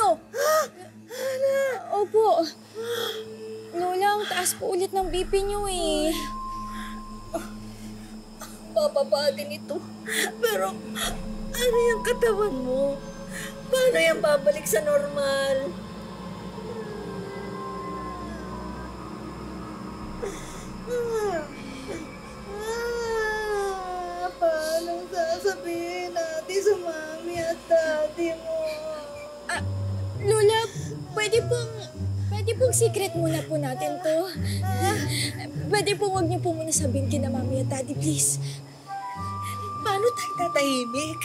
nyo. Opo. Lola, ang taas po ulit ng BP nyo eh. Bababa din ito. Pero ano yung katawan mo? Paano yan babalik sa normal? Paano sasabihin natin sa mami at daddy mo? Lola, pwede pong secret muna po natin to. Pwede pong huwag niyo po muna sabihin kina mami at daddy, please. Paano tayo tatahimik?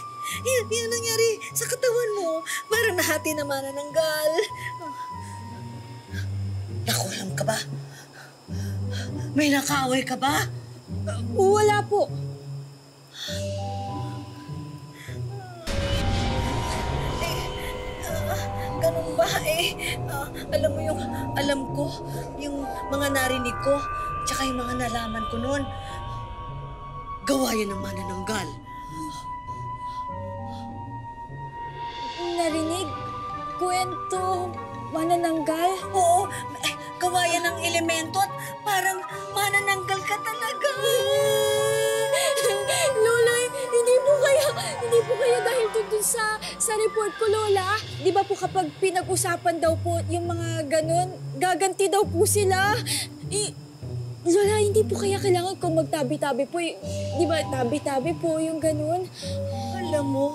Yan nangyari sa katawan mo. Parang nahati na manananggal. Nakulam ka ba? May nakaaway ka ba? Wala po. Ganun ba alam mo yung alam ko, yung mga narinig ko, tsaka yung mga nalaman ko noon. Gawa yan ng manananggal. Narinig? Kwento? Manananggal? Oo, gawa yan ng elemento at parang manananggal ka talaga. Lola, hindi po kaya dahil dun sa report ko, Lola. Di ba po kapag pinag-usapan daw po yung mga ganun, gaganti daw po sila. Lola, hindi po kaya kailangan kung magtabi-tabi po. Di ba, tabi-tabi po yung ganun. Alam mo,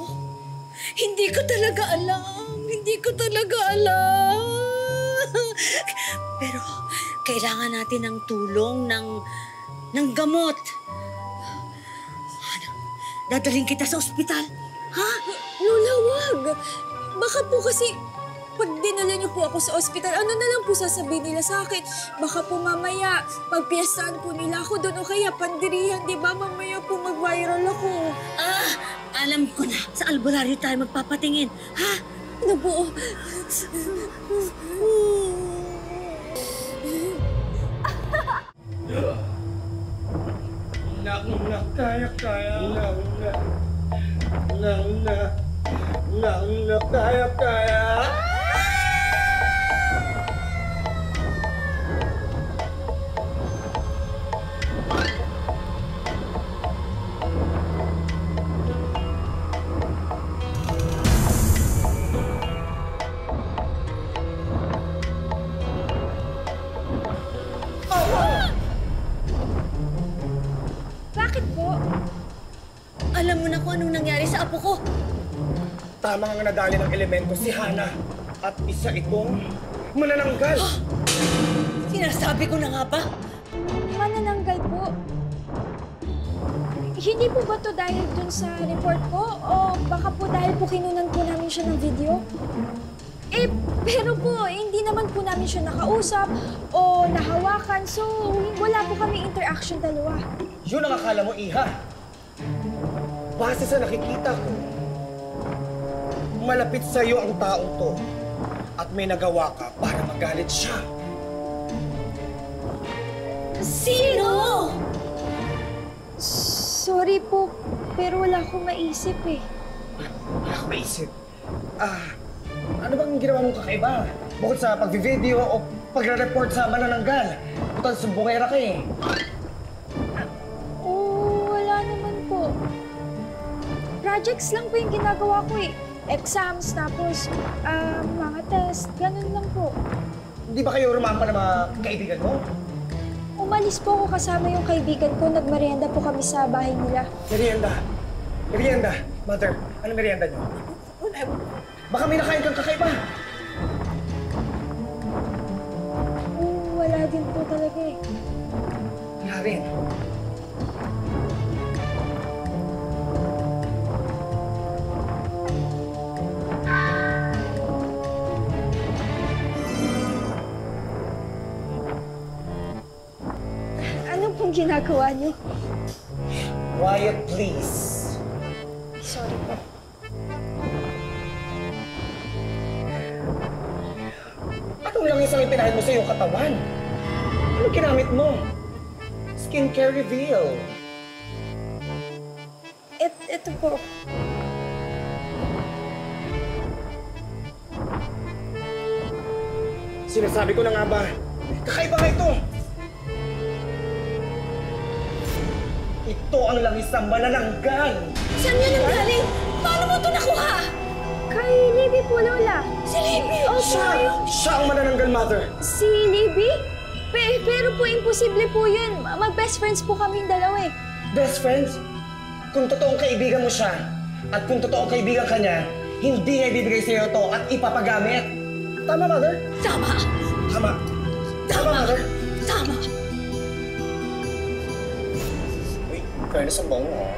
hindi ko talaga alam. Hindi ko talaga alam. Pero kailangan natin ng tulong, ng gamot. Dadaling kita sa ospital. Ha? Lola, wag. Baka po kasi pag dinala niyo po ako sa ospital, ano na lang po sasabihin nila sa akin? Baka po mamaya, pagpiyasahan po nila ako doon o kaya pandirihan, di ba? Mamaya po mag-viral ako. Alam ko na. Sa albularyo tayo magpapatingin. Ha? Ano po? Kaya. Kaya. Bakit po? Alam mo na kung anong nangyari sa apo ko. Tama nga nadali ng elemento si Hana at isa itong manananggal. Sinasabi ko na nga ba? Manananggal po. Hindi po ba to dahil dun sa report ko? O baka po dahil po kinunan po namin siya ng video? Pero po, hindi naman po namin siya nakausap o nahawakan. So, wala po kami interaction dalawa. Yun ang akala mo, Iha. Base sa nakikita ko, malapit sa'yo ang taong to at may nagawa ka para magalit siya. Sino? Sorry po, pero wala akong maisip eh. Wala akong maisip. Ano bang ginawa mong kakaiba? Bukod sa pag-video o pagre-report sa manananggal. Total, sumbongera ka eh. Wala naman po. Projects lang po yung ginagawa ko eh. Exams, tapos mga test, ganun lang po. Hindi ba kayo rumampa ng mga kaibigan mo? Umalis po ako kasama yung kaibigan ko. Nagmerienda po kami sa bahay nila. Merienda. Merienda. Mother, ano merienda niyo? Baka may nakain kang kakaiba. Wala din po talaga eh. Wala rin. Ano pong ginagawa niyo? Quiet, please. Sorry po. Anong lang isang ipinahin mo sa iyong katawan? Ano ginamit mo? Skincare reveal. Ito po. Sinasabi ko na nga ba, kakaiba nga ito! Ito ang langis ng manananggal! Saan yan ang galing? Paano mo ito nakuha? Kay Libby po, Lola. Si Libby? Siya ang manananggal, Mother! Si Libby? Pero po, imposible po yun. Mag-best friends po kaming dalawa eh. Best friends? Kung totoong kaibigan mo siya, at kung totoong kaibigan ka niya, hindi niya ibibigay sa'yo ito at ipapagamit. Tama, Mother? Tama! Tama. Tama, Mother? Tama! Uy, fairness ang bango,